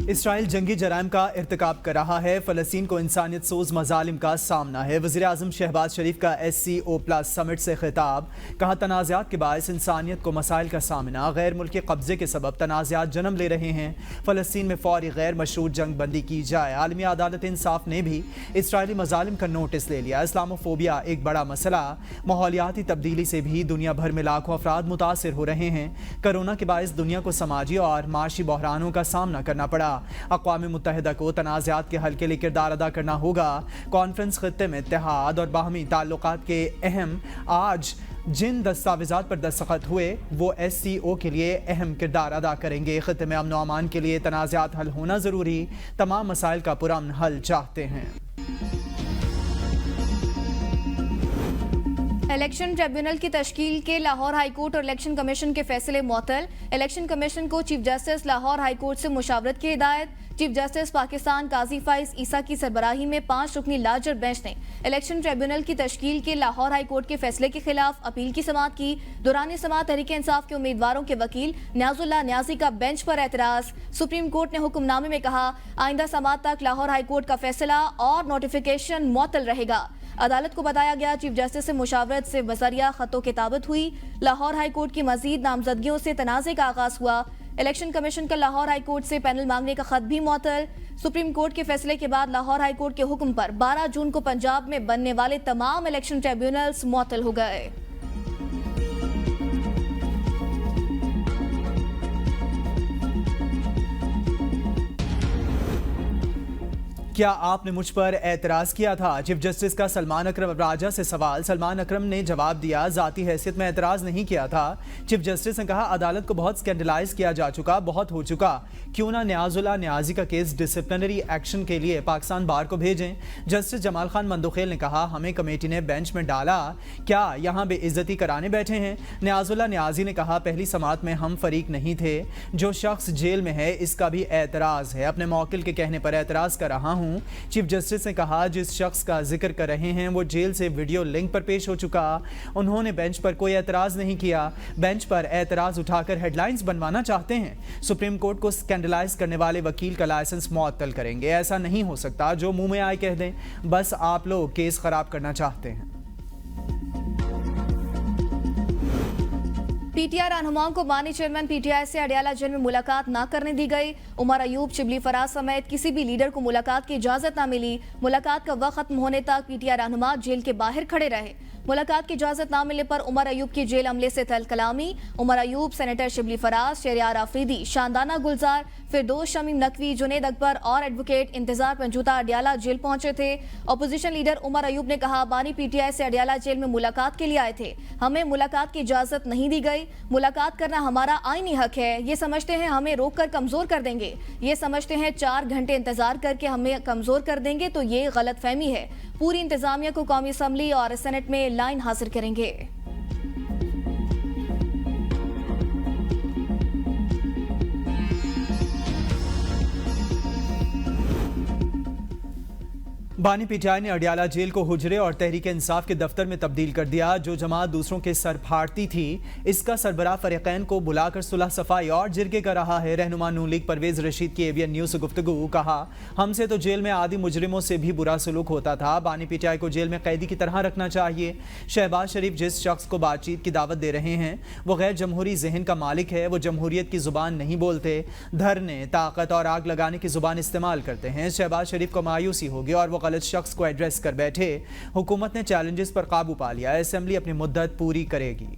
Israel जंगी जराइम का इर्तिकाब कर रहा है। फ़लस्तीन को इंसानियत सोज मजालिम का सामना है। वज़ीर आज़म शहबाज शरीफ का SCO+ समिट से खिताब। कहा, तनाज़ात के बायस इंसानियत को मसाइल का सामना। गैर मुल्की कब्जे के सबब तनाज़ात जन्म ले रहे हैं। फ़लस्तीन में फौरी गैर मशरूत जंग बंदी की जाए। आलमी अदालत इंसाफ ने भी इसराइली मजालिम का नोटिस ले लिया। इस्लामोफोबिया एक बड़ा मसला। माहौलियाती तब्दीली से भी दुनिया भर में लाखों अफराद मुतासिर हो रहे हैं। कोरोना के बायस दुनिया को समाजी और माशी बहरानों का सामना करना पड़ा। अक़वाम मुत्तहिदा को तनाज़ात के हल के लिए किरदार अदा करना होगा। कॉन्फ्रेंस खित्ते में इत्तेहाद और बाहमी ताल्लुकात के अहम आज जिन दस्तावेज़ात पर दस्तखत हुए वो SCO के लिए अहम किरदार अदा करेंगे। खित्ते में अमन व अमान के लिए तनाज़ात हल होना ज़रूरी। तमाम मसाइल का पुरअमन हल चाहते हैं। इलेक्शन ट्रिब्यूनल की तश्कील के लाहौर हाई कोर्ट और इलेक्शन कमीशन के फैसले मुअत्तल। इलेक्शन कमीशन को chief justice Lahore high court से मुशावरत की हिदायत। चीफ जस्टिस पाकिस्तान काजी फाइज ईसा की सरबराही में 5 रुकनी लार्जर बेंच ने इलेक्शन ट्रिब्यूनल की तश्कील के लाहौर हाई कोर्ट के फैसले के खिलाफ अपील की समाअत की। दौरान समाअत तहरीक इंसाफ के उम्मीदवारों के वकील न्याजुल्लाह न्याजी का बेंच पर एतराज। सुप्रीम कोर्ट ने हुक्मनामे में कहा, आइंदा समाअत तक लाहौर हाई कोर्ट का फैसला और नोटिफिकेशन मुअत्तल रहेगा। अदालत को बताया गया, चीफ जस्टिस से मुशावरत से बजरिया खतों किताबत हुई। लाहौर हाई कोर्ट की मजीद नामजदगियों से तनाज़े का आगाज हुआ। इलेक्शन कमीशन का लाहौर हाई कोर्ट से पैनल मांगने का खत भी मुअत्तल। सुप्रीम कोर्ट के फैसले के बाद लाहौर हाई कोर्ट के हुक्म पर 12 जून को पंजाब में बनने वाले तमाम इलेक्शन ट्रिब्यूनल्स मुअत्तल हो गए। क्या आपने मुझ पर एतराज किया था? चीफ जस्टिस का सलमान अकरम राजा से सवाल। सलमान अकरम ने जवाब दिया, जाती हैसियत में एतराज नहीं किया था। चीफ जस्टिस ने कहा, अदालत को बहुत स्कैंडलाइज किया जा चुका, बहुत हो चुका। क्यों ना न्याजुल्लाह न्याजी का केस डिसिप्लिनरी एक्शन के लिए पाकिस्तान बार को भेजें। जस्टिस जमाल खान मंदोखेल ने कहा, हमें कमेटी ने बेंच में डाला, क्या यहाँ बेइज्जती कराने बैठे हैं? न्याजुल्लाह न्याजी ने कहा, पहली समाअत में हम फरीक नहीं थे। जो शख्स जेल में है इसका भी एतराज है। अपने मौकिल के कहने पर एतराज कर रहा हूँ। चीफ जस्टिस ने कहा, जिस शख्स का जिक्र कर रहे हैं वो जेल से वीडियो लिंक पर पेश हो चुका। उन्होंने बेंच पर कोई एतराज नहीं किया। बेंच पर एतराज उठाकर हेडलाइंस बनवाना चाहते हैं। सुप्रीम कोर्ट को स्कैंडलाइज करने वाले वकील का लाइसेंस मुअत्तल करेंगे। ऐसा नहीं हो सकता जो मुंह में आए कह दें। बस आप लोग केस खराब करना चाहते हैं। PTI रहनुमाओं को बानी चेयरमैन PTI से अडियाला जेल में मुलाकात ना करने दी गई। उमर अयूब, शिबली फराज समेत किसी भी लीडर को मुलाकात की इजाजत ना मिली। मुलाकात का वक्त खत्म होने तक PTI रहनुमा जेल के बाहर खड़े रहे। मुलाकात की इजाजत ना मिलने पर उमर अयूब की जेल अमले से तल कलामी। उमर अयूब, सेनेटर शिबली फराज, शहरियार आफरीदी, शानदाना गुलजार, फिरदौस शमीम नकवी, जुनेद अकबर और एडवोकेट इंतजार पंजूता अडियाला जेल पहुंचे थे। अपोजिशन लीडर उमर अयूब ने कहा, बानी PTI से अडियाला जेल में मुलाकात के लिए आए थे, हमें मुलाकात की इजाजत नहीं दी गई। मुलाकात करना हमारा आईनी हक है। ये समझते हैं हमें रोककर कमजोर कर देंगे। ये समझते हैं 4 घंटे इंतजार करके हमें कमजोर कर देंगे, तो ये गलतफहमी है। पूरी इंतजामिया को कौमी असम्बली और सेनेट में लाइन हाजिर करेंगे। बानी PTI ने अडियाला जेल को हुजरे और तहरीक इंसाफ के दफ्तर में तब्दील कर दिया। जो जमात दूसरों के सर फाड़ती थी, इसका सरबराह फरीकैन को बुलाकर सुलह सफाई और जिरगे कर रहा है। रहनुमा नून लीग परवेज रशीद की ABN न्यूज़ से गुफ्तगू। कहा, हमसे तो जेल में आदि मुजरिमों से भी बुरा सलूक होता था। बानी PTI को जेल में कैदी की तरह रखना चाहिए। शहबाज शरीफ जिस शख्स को बातचीत की दावत दे रहे हैं वो गैर जमहूरी जहन का मालिक है। वो जमहूरियत की जुबान नहीं बोलते, धरने, ताकत और आग लगाने की जुबान इस्तेमाल करते हैं। शहबाज शरीफ को मायूसी होगी और वो गलत शख्स को एड्रेस कर बैठे। हुकूमत ने चैलेंजेस पर काबू पा लिया। असेंबली अपनी मुद्दत पूरी करेगी।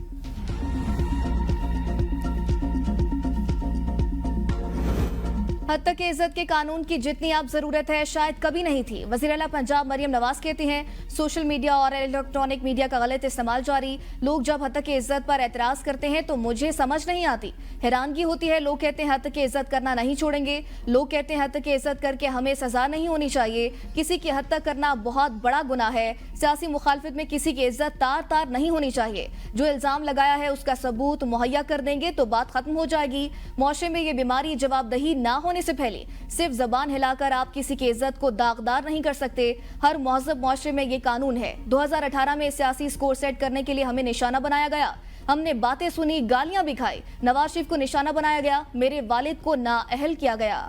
हद तक इज्जत के कानून की जितनी आप जरूरत है शायद कभी नहीं थी। वज़ीर आला पंजाब मरियम नवाज कहती हैं, सोशल मीडिया और इलेक्ट्रॉनिक मीडिया का गलत इस्तेमाल जारी। लोग जब हद तक इज्जत पर एतराज करते हैं तो मुझे समझ नहीं आती, हैरानगी होती है। लोग कहते हैं हद तक इज्जत करना नहीं छोड़ेंगे। लोग कहते हैं हद तक इज्जत करके हमें सजा नहीं होनी चाहिए। किसी की हद तक करना बहुत बड़ा गुनाह है। सियासी मुखालफत में किसी की इज्जत तार तार नहीं होनी चाहिए। जो इल्जाम लगाया है उसका सबूत मुहैया कर देंगे तो बात खत्म हो जाएगी। मुआशरे में ये बीमारी जवाबदही ना होने से पहले सिर्फ जबान हिलाकर आप किसी की इज्जत को दागदार नहीं कर सकते। हर महज़ब मुआशरे में ये कानून है। 2018 में सियासी स्कोर सेट करने के लिए हमें निशाना बनाया गया। हमने बातें सुनी, गालियां भी खाई। नवाज शरीफ को निशाना बनाया गया, मेरे वालिद को नाअहल किया गया।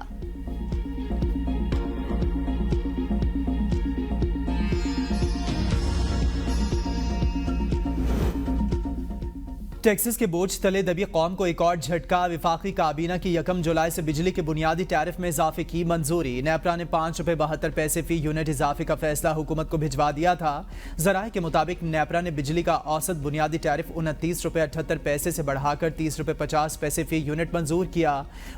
टैक्सेस के बोझ तले दबी कौम को एक और झटका। विफाकी काबीना की 1 जुलाई से बिजली के बुनियादी टैरिफ में इजाफे की मंजूरी। नेपरा ने ₹5.72 फी यूनिट इजाफे का फैसला हुकूमत को भिजवा दिया था। जराये के मुताबिक नेपरा ने बिजली का औसत बुनियादी टैरिफ ₹29.78 से बढ़ाकर ₹30.50 फी यूनिट मंजूर किया।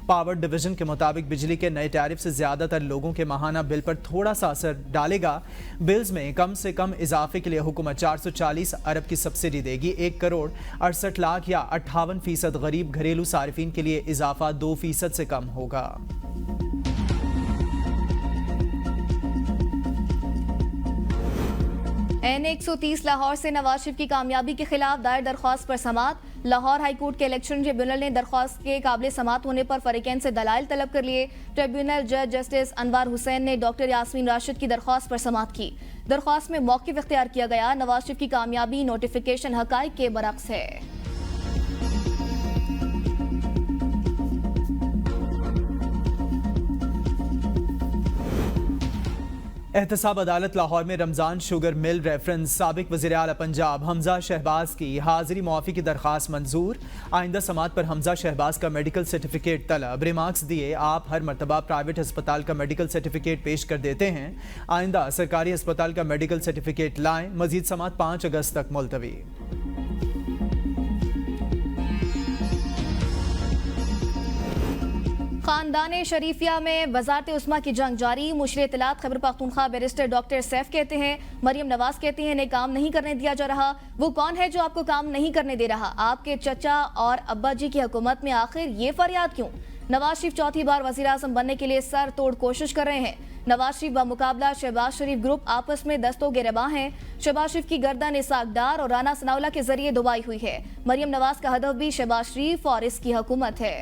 पावर डिवीजन के मुताबिक बिजली के नए टैरिफ से ज्यादातर लोगों के माहाना बिल पर थोड़ा सा असर डालेगा। बिल्स में कम से कम इजाफे के लिए हुकूमत 440 अरब की सब्सिडी देगी। 1 करोड़ 68 लाख या 58% गरीब घरेलू सारिफिन के लिए इजाफा 2% से कम होगा। N130 लाहौर से नवाज शरीफ की कामयाबी के खिलाफ दायर दरख्वास्त पर समात। लाहौर हाईकोर्ट के इलेक्शन ट्रिब्यूनल ने दरख्वास्त के काबिल समात होने पर फरीकैन से दलाइल तलब कर लिए। ट्रिब्यूनल जज जस्टिस अनवार हुसैन ने डॉक्टर यास्मीन राशिद की दरख्वास्त पर समात की। दरख्वास्त में मौक़िफ़ इख्तियार किया गया। नवाज शरीफ की कामयाबी नोटिफिकेशन हक़ाइक़ के बरअक्स है। एहतसाब अदालत लाहौर में रमजान शुगर मिल रेफरेंस साबिक वज़ीर आला पंजाब हमजा शहबाज की हाजिरी मुआफ़ी की दरख्वास्त मंजूर। आइंदा समात पर हमजा शहबाज का मेडिकल सर्टिफिकेट तलब। रिमार्क्स दिए, आप हर मरतबा प्राइवेट अस्पताल का मेडिकल सर्टिफिकेट पेश कर देते हैं, आइंदा सरकारी अस्पताल का मेडिकल सर्टिफिकेट लाएं। मजीद समात 5 अगस्त तक मुलतवी। खानदान शरीफिया में वजारत उस्मा की जंग जारी। मुशीर इत्तलात खैबर पख्तूनख्वा बैरिस्टर डॉक्टर सैफ कहते हैं, मरियम नवाज कहती हैं इन्हें काम नहीं करने दिया जा रहा। वो कौन है जो आपको काम नहीं करने दे रहा? आपके चचा और अब्बा जी की हुकूमत में आखिर ये फरियाद क्यों? नवाज शरीफ चौथी बार वज़ीर आज़म बनने के लिए सर तोड़ कोशिश कर रहे हैं। नवाज शरीफ व मुकाबला शहबाज शरीफ ग्रुप आपस में दस्तों गिरबां हैं। शहबाज शरीफ की गर्दन इसाक डार और राना सनाउल्लाह के जरिए दुबाई हुई है। मरियम नवाज का हदफ भी शहबाज शरीफ और इसकी हुकूमत है।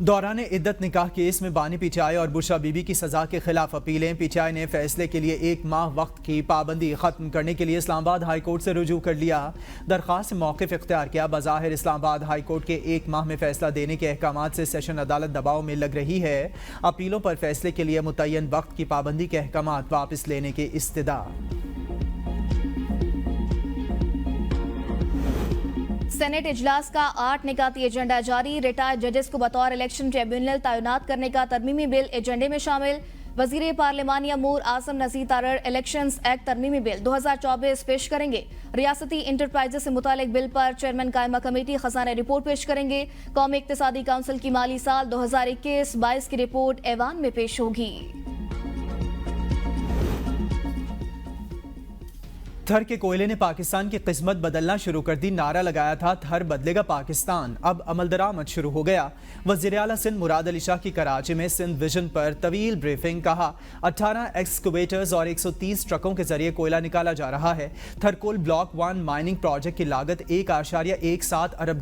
दौरान इद्दत निकाह केस में बानी पीटीआई और बुशरा बीबी की सजा के खिलाफ अपीलें। पीटीआई ने फैसले के लिए 1 माह वक्त की पाबंदी खत्म करने के लिए इस्लामाबाद हाई कोर्ट से रुजू कर लिया। दरख्वास्त से मौक़िफ़ इख्तियार किया। बज़ाहिर इस्लामाबाद हाई कोर्ट के 1 माह में फैसला देने के अहकामात से सेशन अदालत दबाव में लग रही है। अपीलों पर फैसले के लिए मुतय्यन वक्त की पाबंदी के अहकामात वापस लेने की इस्तदा। सेनेट इजलास का 8 निकाती एजेंडा जारी। रिटायर्ड जजेस को बतौर इलेक्शन ट्रिब्यूनल तैनात करने का तरमीमी बिल एजेंडे में शामिल। वजीर पार्लिमानी अमूर आजम नज़ीर तारड़ इलेक्शंस एक्ट तरमीमी बिल 2024 पेश करेंगे। रियासती इंटरप्राइजेस से मुतालिक बिल पर चेयरमैन कायमा कमेटी खजाना रिपोर्ट पेश करेंगे। कौमी इक्तिसादी काउंसिल की माली साल 2021-22 की रिपोर्ट ऐवान में पेश होगी। थर के कोयले ने पाकिस्तान की किस्मत बदलना शुरू कर दी। नारा लगाया था थर बदलेगा पाकिस्तान, अब अमल दरामद शुरू हो गया। वज़ीर आला सिंध मुराद अली शाह की कराची में सिंध विजन पर तवील ब्रीफिंग। कहा 18 एक्सकवेटर्स और 130 ट्रकों के जरिए कोयला निकाला जा रहा है। थरकोल ब्लॉक 1 माइनिंग प्रोजेक्ट की लागत $1.17 अरब,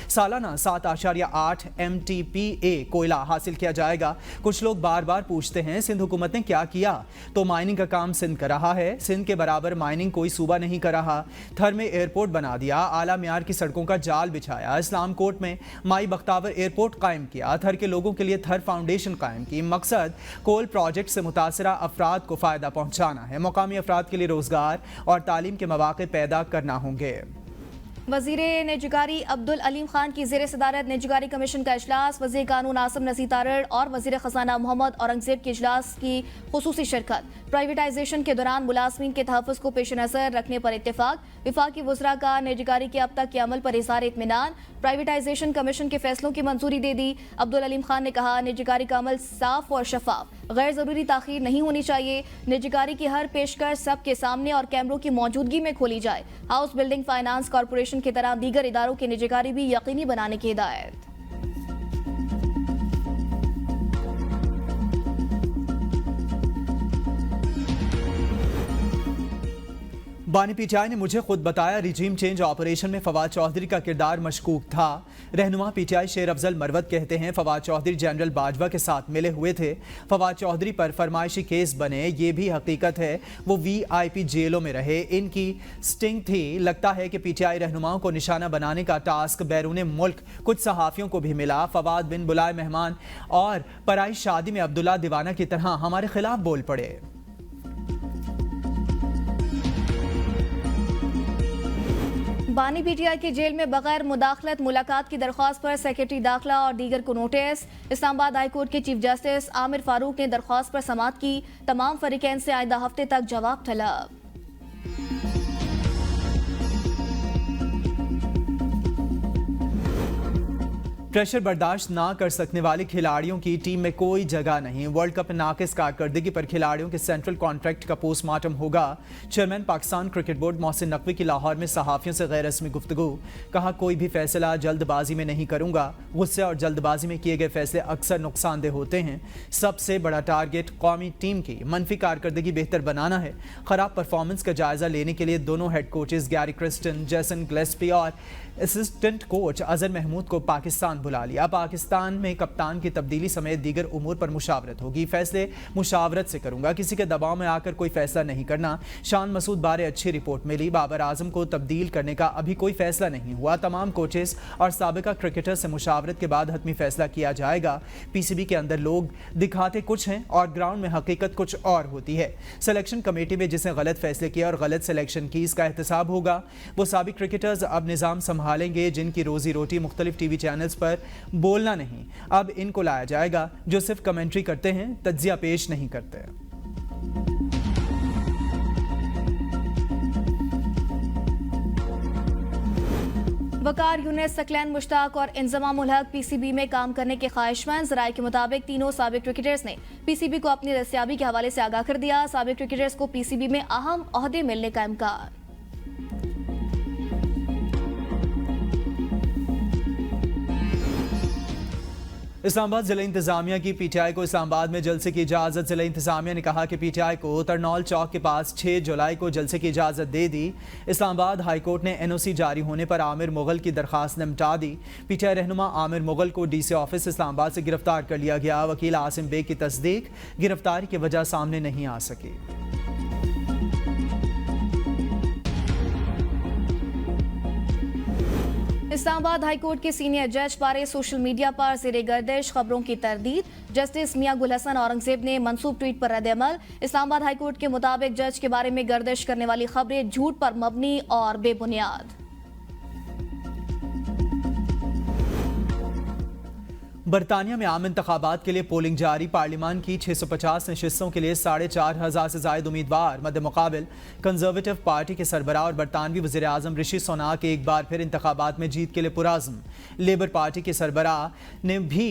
सालाना 7.8 MTPA कोयला हासिल किया जाएगा। कुछ लोग बार बार पूछते हैं सिंध हुकूमत ने क्या किया, तो माइनिंग का काम सिंध कर रहा है। सिंध के बराबर माइनिंग कोई सूबा नहीं कर रहा। थर में एयरपोर्ट बना दिया, आला मियार की सड़कों का जाल बिछाया। इस्लाम कोर्ट में माई बख्तावर एयरपोर्ट कायम किया। थर के लोगों के लिए थर फाउंडेशन कायम की। मकसद कोल प्रोजेक्ट से मुतासरा अफराद को फायदा पहुंचाना है। मुकामी अफराद के लिए रोजगार और तालीम के मौके पैदा करना होंगे। वजीर निजकारी अब्दुल अलीम खान की ज़ेर सदारत निजकारी कमीशन का इजलास। वज़ीर कानून आसिम नज़ीर तारड़ और वज़ीर ख़जाना मोहम्मद औरंगज़ेब के इजलास की खुसूसी शिरकत। प्राइवेटाइजेशन के दौरान मुलाजमीन के तहफ़्फ़ुज़ को पेश नज़र रखने पर इत्तेफाक। विफाकी वज़रा का निजकारी के अब तक के अमल पर इज़हार इत्मीनान। प्राइवेटाइजेशन कमीशन के फैसलों की मंजूरी दे दी। अब्दुल अलीम खान ने कहा निजकारी का अमल साफ और शफाफ, गैर ज़रूरी ताख़ीर नहीं होनी चाहिए। निजकारी की हर पेशकश सबके सामने और कैमरों की मौजूदगी में खोली जाए। हाउस बिल्डिंग फाइनेंस कॉरपोरेशन की तरह दीगर इदारों की निजकारी भी यकीनी बनाने की हिदायत। बानी पीटीआई ने मुझे खुद बताया रिजीम चेंज ऑपरेशन में फवाद चौधरी का किरदार मशकूक था। रहनुमा पीटीआई शेर अफजल मरवत कहते हैं फवाद चौधरी जनरल बाजवा के साथ मिले हुए थे। फवाद चौधरी पर फरमाइशी केस बने, ये भी हकीकत है। वो VIP जेलों में रहे, इनकी स्टिंग थी। लगता है कि पीटीआई रहनुमाओं को निशाना बनाने का टास्क बैरून मुल्क कुछ सहाफ़ियों को भी मिला। फवाद बिन बुलाए मेहमान और पराई शादी में अब्दुल्ला दीवाना की तरह हमारे खिलाफ बोल पड़े। बानी पीटीआई की जेल में बगैर मुदाखलत मुलाकात की दरख्वास्त पर सेक्रेटरी दाखिला और दीगर को नोटिस। इस्लामाबाद हाई कोर्ट के चीफ जस्टिस आमिर फारूक ने दरख्वास्त पर समाअत की। तमाम फरीकैन से आइंदा हफ्ते तक जवाब तलब। प्रेशर बर्दाश्त ना कर सकने वाले खिलाड़ियों की टीम में कोई जगह नहीं। वर्ल्ड कप में नाकिस कारकर्दगी पर खिलाड़ियों के सेंट्रल कॉन्ट्रैक्ट का पोस्टमार्टम होगा। Chairman Pakistan cricket board Mohsin Naqvi की लाहौर में सहाफियों से गैर रस्मी गुफ्तगू। कहा, कोई भी फैसला जल्दबाजी में नहीं करूंगा। गुस्से और जल्दबाजी में किए गए फैसले अक्सर नुकसानदेह होते हैं। सबसे बड़ा टारगेट कौमी टीम की मनफी कारकर्दगी बेहतर बनाना है। खराब परफॉर्मेंस का जायजा लेने के लिए दोनों हेड कोचेस गैरी क्रिस्टन, जैसन ग्लेस्पी और असिस्टेंट कोच अजहर महमूद को पाकिस्तान बुला लिया। पाकिस्तान में कप्तान की तब्दीली समेत दीगर उमूर पर मुशावरत होगी। फैसले मुशावरत से करूंगा, किसी के दबाव में आकर कोई फैसला नहीं करना। शान मसूद बारे अच्छी रिपोर्ट मिली। बाबर आजम को तब्दील करने का अभी कोई फैसला नहीं हुआ। तमाम कोचेस और साबिका क्रिकेटर से मुशावरत के बाद हतमी फैसला किया जाएगा। पीसीबी के अंदर लोग दिखाते कुछ हैं और ग्राउंड में हकीकत कुछ और होती है। सिलेक्शन कमेटी में जिसने गलत फैसले किए और गलत सिलेक्शन की, इसका एहतसाब होगा। वो साबिक क्रिकेटर्स अब निज़ाम संभालेंगे जिनकी रोजी रोटी मुख्तलिफ टीवी चैनल्स पर बोलना नहीं। अब इनको लाया जाएगा जो सिर्फ कमेंट्री करते हैं, तज्जिया पेश नहीं करते। वकार यूनिस, सकलैन मुश्ताक और इंजमाम उल हक पीसीबी में काम करने के ख्वाहिशमंद। ज़राए के मुताबिक तीनों साबिक क्रिकेटर्स ने पीसीबी को अपनी दस्तियाबी के हवाले से आगाह कर दिया। साबिक क्रिकेटर्स को पीसीबी में अहम ओहदे मिलने का इम्कान। इस्लामाबाद जिला इंतजामिया की पीटीआई को इस्लामाबाद में जलसे की इजाज़त। जिला इंतजामिया ने कहा कि पीटीआई को तरनौल चौक के पास 6 जुलाई को जलसे की इजाज़त दे दी। इस्लामाबाद हाई कोर्ट ने एनओसी जारी होने पर आमिर मुगल की दरखास्त निपटा दी। पीटीआई रहनुमा आमिर मुगल को डीसी ऑफिस इस्लामाबाद से गिरफ्तार कर लिया गया। वकील आसिम बेग की तस्दीक, गिरफ्तारी की वजह सामने नहीं आ सकी। इस्लामाबाद हाई कोर्ट के सीनियर जज बारे सोशल मीडिया पर ज़ेरे गर्दिश खबरों की तरदीद। जस्टिस मियां गुल हसन औरंगजेब ने मंसूब ट्वीट पर रद्द-ए-अमल। इस्लामाबाद हाई कोर्ट के मुताबिक जज के बारे में गर्दिश करने वाली खबरें झूठ पर मबनी और बेबुनियाद। बरतानिया में आम इंतखाबात के लिए पोलिंग जारी। पार्लिमान की 650 नशिस्तों के लिए 4,500 से जायद उम्मीदवार। मद्दे मुकाबिल कंजर्वेटिव पार्टी के सरबराह और बरतानवी वज़ीर आज़म ऋषि सुनाक एक बार फिर इंतखाबात में जीत के लिए पुराज़्म। लेबर पार्टी के सरबराह ने भी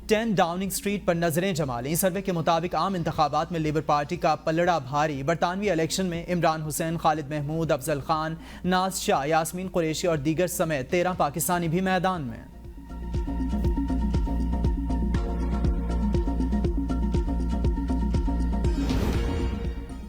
10 डाउनिंग स्ट्रीट पर नजरें जमा लीं। सर्वे के मुताबिक आम इंतखाबात में लेबर पार्टी का पलड़ा भारी। बरतानवी इलेक्शन में इमरान हुसैन, खालिद महमूद, अफजल खान, नाज शाह, यास्मीन कुरैशी और दीगर समेत 13 पाकिस्तानी भी मैदान में।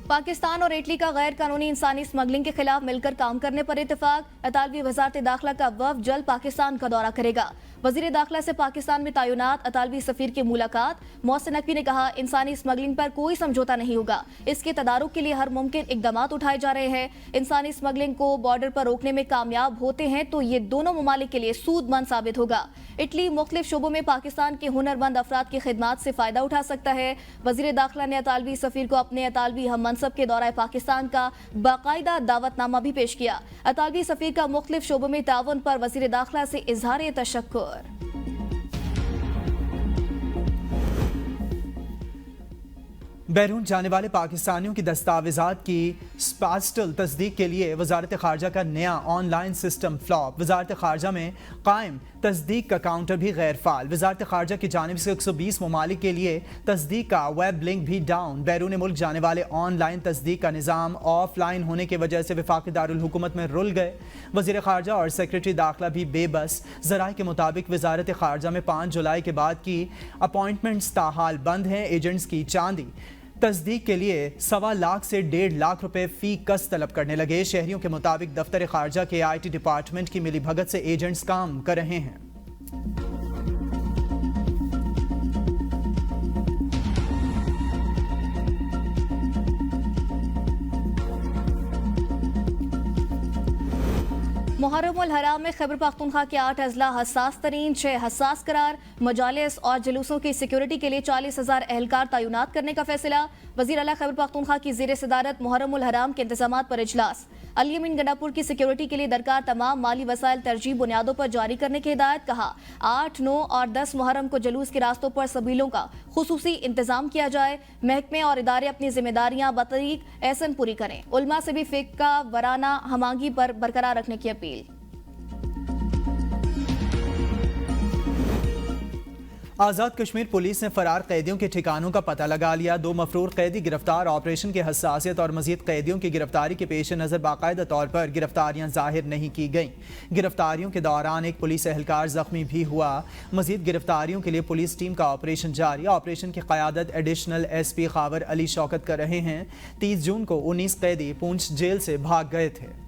पाकिस्तान और इटली का गैर कानूनी इंसानी स्मगलिंग के खिलाफ मिलकर काम करने पर इत्तेफाक। अतालवी वजारत दाखिला का वफ़द जल्द पाकिस्तान का दौरा करेगा। वजीर दाखिला से पाकिस्तान में तैनात अतालवी सफीर की मुलाकात। मोहसिन नकवी ने कहा, इंसानी स्मगलिंग पर कोई समझौता नहीं होगा। इसके तदारुक के लिए हर मुमकिन इकदाम उठाए जा रहे हैं। इंसानी स्मगलिंग को बॉर्डर पर रोकने में कामयाब होते हैं तो ये दोनों ममालिक के लिए सूदमंद साबित होगा। इटली मुख्तलिफ शोबों में पाकिस्तान के हुनरमंद अफराद की खिदमात से फायदा उठा सकता है। वजीर दाखिला ने अतालवी सफीर को अपने अतालवी हम मनसब के दौरान पाकिस्तान का बाकायदा दावतनामा भी पेश किया। अतालवी सफीर का मुख्तलिफ शोबों में ताउन पर वजीर दाखिला से इजहार तशक्कुर। बैरून जाने वाले पाकिस्तानियों की दस्तावेजात की स्पास्टल तस्दीक के लिए वजारत खारजा का नया ऑनलाइन सिस्टम फ्लॉप। वजारत खारजा में कायम तस्दीक का काउंटर भी गैर फाल। वजारत खारजा की जानिब से 120 ममालिक के लिए तस्दीक का वेब लिंक भी डाउन। बैरून मुल्क जाने वाले ऑनलाइन तस्दीक का निज़ाम ऑफलाइन होने की वजह से वफाकी दारुल हुकूमत में रुल गए। वज़ीर खारजा और सेक्रेटरी दाखिला भी बेबस। ज़राए के मुताबिक वजारत खारजा में 5 जुलाई के बाद की अपॉइंटमेंट्स ताहाल बंद हैं। एजेंट्स की चांदी तस्दीक के लिए 1.25 लाख से 1.5 लाख रुपए फी कस तलब करने लगे। शहरियों के मुताबिक दफ्तर खारजा के IT डिपार्टमेंट की मिली भगत से एजेंट्स काम कर रहे हैं। मुहर्रम उल हराम में खैबर पख्तूनख्वा के 8 अजला हसास तरीन, 6 हसास करार। मजालिस और जुलूसों की सिक्योरिटी के लिए 40,000 एहलकार तैनात करने का फैसला। वजीर आला खैबर पख्तूनख्वा की ज़ेर सदारत मुहर्रम उल हराम के इंतजाम पर इजलास। अली अमीन गंडापुर की सिक्योरिटी के लिए दरकार तमाम माली वसाइल तरजीह बुनियादों पर जारी करने की हिदायत। कहा 8, 9 और 10 मुहर्रम को जुलूस के रास्तों पर सबीलों का खुसूसी इंतजाम किया जाए। महकमे और इदारे अपनी जिम्मेदारियां बतरीक एहसन पूरी करें। उलमा से भी फिक्का वराना हमागी पर बरकरार रखने की अपील। आज़ाद कश्मीर पुलिस ने फरार कैदियों के ठिकानों का पता लगा लिया। 2 मफरूर कैदी गिरफ्तार। ऑपरेशन की हसासियत और मजीद कैदियों की गिरफ्तारी के पेश नज़र बाकायदा तौर पर गिरफ्तारियां जाहिर नहीं की गईं। गिरफ्तारियों के दौरान एक पुलिस एहलकार जख्मी भी हुआ। मजीद गिरफ्तारियों के लिए पुलिस टीम का ऑपरेशन जारी। ऑपरेशन की क़यादत एडिशनल SP खावर अली शौकत कर रहे हैं। 30 जून को 19 कैदी पूंछ जेल से भाग गए थे।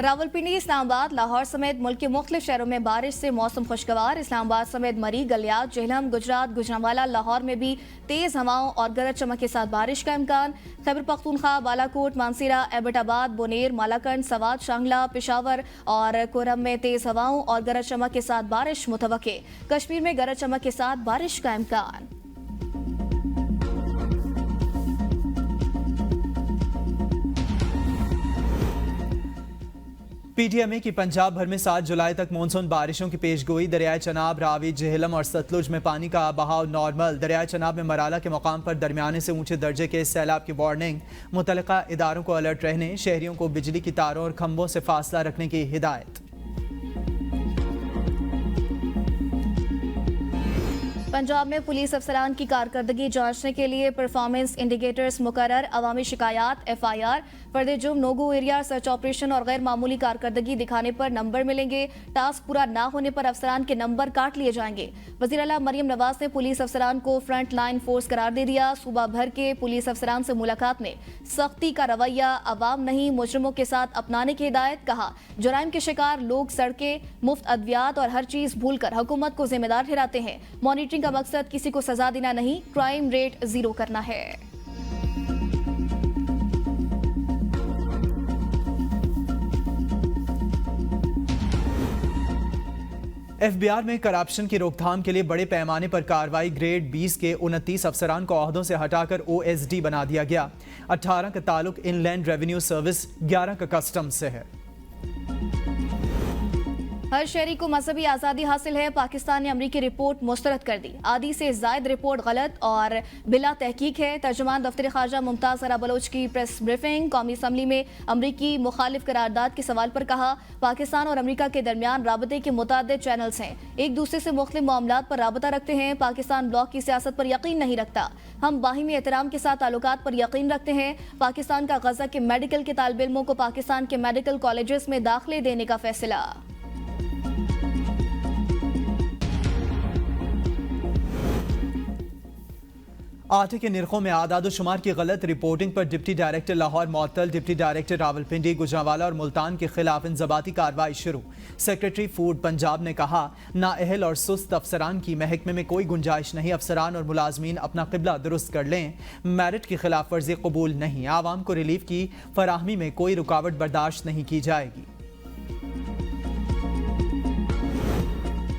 रावलपिंडी, इस्लामाबाद, लाहौर समेत मुल्क के मुख्तलिफ शहरों में बारिश से मौसम खुशगवार। इस्लामाबाद समेत मरी, गलियात, जेहलम, गुजरात, गुजरांवाला, लाहौर में भी तेज हवाओं और गरज चमक के साथ बारिश का इम्कान। खैबर पख्तूनख्वा, बालाकोट, मानसीरा, एबटाबाद, बोनेर, मालाकंड, सवात, शांगला, पेशावर और कोरम में तेज हवाओं और गरज चमक के साथ बारिश मुतवक्के। कश्मीर में गरज चमक के साथ बारिश का इम्कान। PTMA की पंजाब भर में 7 जुलाई तक मानसून बारिशों की पेशगोई। दरियाए चनाब, रावी, जेहलम और सतलुज में पानी का बहाव नॉर्मल। दरियाए चनाब में मराला के मकाम पर दरमियाने से ऊंचे दर्जे के सैलाब की वार्निंग। मुतल्लिका इदारों को अलर्ट रहने, शहरियों को बिजली की तारों और खंभों से फासला रखने की हिदायत। पंजाब में पुलिस अफसरान की कारकर्दगी जांचने के लिए परफॉर्मेंस इंडिकेटर्स मुकर्रर। अवामी शिकायात FIR, फर्द जुर्म, no go area, search operation और गैर मामूली कारकर्दगी दिखाने पर नंबर मिलेंगे। टास्क पूरा ना होने पर अफसरान के नंबर काट लिए जाएंगे। वज़ीर आला मरियम नवाज ने पुलिस अफसरान को फ्रंट लाइन फोर्स करार दे दिया। सूबा भर के पुलिस अफसरान से मुलाकात में सख्ती का रवैया अवाम नहीं मुजरिमों के साथ अपनाने की हिदायत। कहा जराइम के शिकार लोग सड़कें, मुफ्त अद्वियात और हर चीज भूलकर हुकूमत को जिम्मेदार ठहराते हैं। मॉनिटरिंग का मकसद किसी को सजा देना नहीं, क्राइम रेट 0 करना है। FBR में करप्शन की रोकथाम के लिए बड़े पैमाने पर कार्रवाई। ग्रेड 20 के 29 अफसरान को ओहदों से हटाकर OSD बना दिया गया। 18 का ताल्लुक इनलैंड रेवेन्यू सर्विस, 11 का कस्टम्स से है। हर शहरी को मजहबी आज़ादी हासिल है। पाकिस्तान ने अमरीकी रिपोर्ट मुस्तरद कर दी। आधी से जायद रिपोर्ट गलत और बिला तहकीक है। तर्जुमान दफ्तर खारजा मुमताज़ अरा बलोच की प्रेस ब्रीफिंग। कौमी असम्बली में अमरीकी मुखालिफ करारदाद के सवाल पर कहा पाकिस्तान और अमरीका के दरमियान राबते के मुतादिद चैनल्स हैं, एक दूसरे से मुख्तलिफ मामलात पर राबता रखते हैं। पाकिस्तान ब्लॉक की सियासत पर यकीन नहीं रखता, हम बाहिमी एहतराम के साथ ताल्लुकात पर यकीन रखते हैं। पाकिस्तान का गजा के मेडिकल के तालिब इल्मों को पाकिस्तान के मेडिकल कॉलेजेस में दाखिले देने का फैसला। आटे के निर्खों में आदाद शुमार की गलत रिपोर्टिंग पर डिप्टी डायरेक्टर लाहौर मअतल, डिप्टी डायरेक्टर रावलपिंडी, गुजरांवाला और मुल्तान के खिलाफ इंजबाती कार्रवाई शुरू। सेक्रेटरी फूड पंजाब ने कहा नाअहल और सुस्त अफसरान की महकमे में कोई गुंजाइश नहीं। अफसरान और मुलाजमीन अपना किबला दुरुस्त कर लें। मेरिट की खिलाफ वर्जी कबूल नहीं। आवाम को रिलीफ की फराहमी में कोई रुकावट बर्दाश्त नहीं की जाएगी।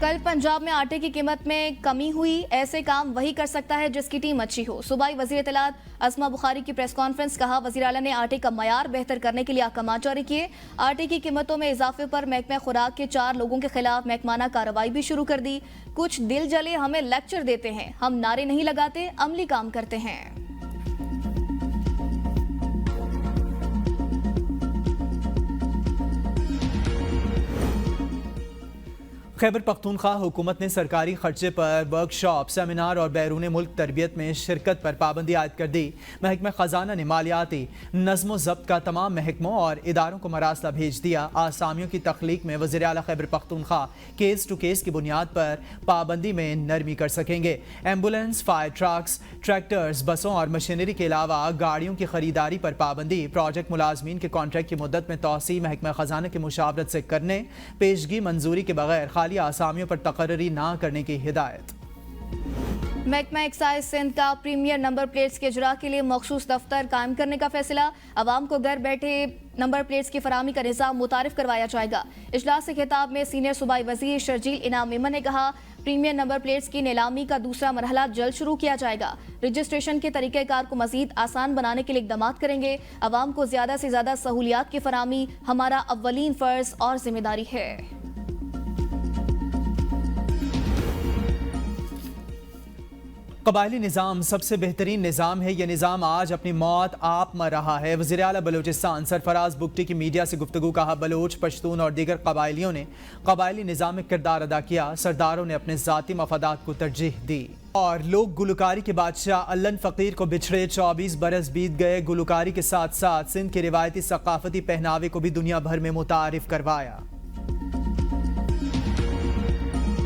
कल पंजाब में आटे की कीमत में कमी हुई। ऐसे काम वही कर सकता है जिसकी टीम अच्छी हो। सूबाई वज़ीर इत्तलात अस्मा बुखारी की प्रेस कॉन्फ्रेंस। कहा वज़ीर आला ने आटे का मयार बेहतर करने के लिए अहकाम जारी किए। आटे की कीमतों में इजाफे पर महकमा खुराक के 4 लोगों के खिलाफ महकमाना कार्रवाई भी शुरू कर दी। कुछ दिल जले हमें लेक्चर देते हैं, हम नारे नहीं लगाते, अमली काम करते हैं। खैबर पख्तूनख्वा हुकूमत ने सरकारी खर्चे पर वर्कशॉप, सेमिनार और बैरून मुल्क तरबियत में शिरकत पर पाबंदी आयद कर दी। महकमा खजाना ने मालियाती नज़्म ज़ब्त का तमाम महकमों और इदारों को मरासला भेज दिया। आसामियों की तख्लीक में वज़ीर आला Khyber Pakhtunkhwa case to case की बुनियाद पर पाबंदी में नरमी कर सकेंगे। एम्बुलेंस, फायर ट्रक्स, ट्रैक्टर्स, बसों और मशीनरी के अलावा गाड़ियों की खरीदारी पर पाबंदी। प्रोजेक्ट मुलाजमीन के कॉन्ट्रैक्ट की मुद्दत में तौसी महकमा खजाना की मुशावरत से करने, पेशगी मंजूरी के बगैर खाली आसामियों पर तकर्री ना करने की हिदायत। महकमा एक्साइज सिंध का प्रीमियर नंबर प्लेट्स के इजरा के लिए मखसूस दफ्तर कायम करने का फैसला। आवाम को घर बैठे नंबर प्लेट्स की फरामी का निज़ाम मुतारिफ करवाया जाएगा। इजलास से खिताब में सीनियर सूबाई वजीर शर्जील इनाम मेमन ने कहा, प्रीमियर नंबर प्लेट्स की नीलामी का दूसरा मरहला जल्द शुरू किया जाएगा। रजिस्ट्रेशन के तरीक़ेकार को मजीद आसान बनाने के लिए इक़दाम करेंगे। आवाम को ज़्यादा से ज़्यादा सहूलियात की फरामी हमारा अव्वलीन फ़र्ज़ और जिम्मेदारी है। कबायली निज़ाम सबसे बेहतरीन निज़ाम है। यह निज़ाम आज अपनी मौत आप मर रहा है। वज़ीर आला बलूचिस्तान सरफराज बुगटी की मीडिया से गुफ्तगू कहा, बलोच, पश्तून और दीगर कबायलियों ने कबायली निज़ाम में किरदार अदा किया। सरदारों ने अपने ज़ाती मफादात को तरजीह दी। और लोग गुलकारी के बादशाह अल्लन फ़कीर को बिछड़े 24 बरस बीत गए। गुलकारी के साथ साथ सिंध के रिवायती सकाफती पहनावे को भी दुनिया भर में मुतारिफ करवाया।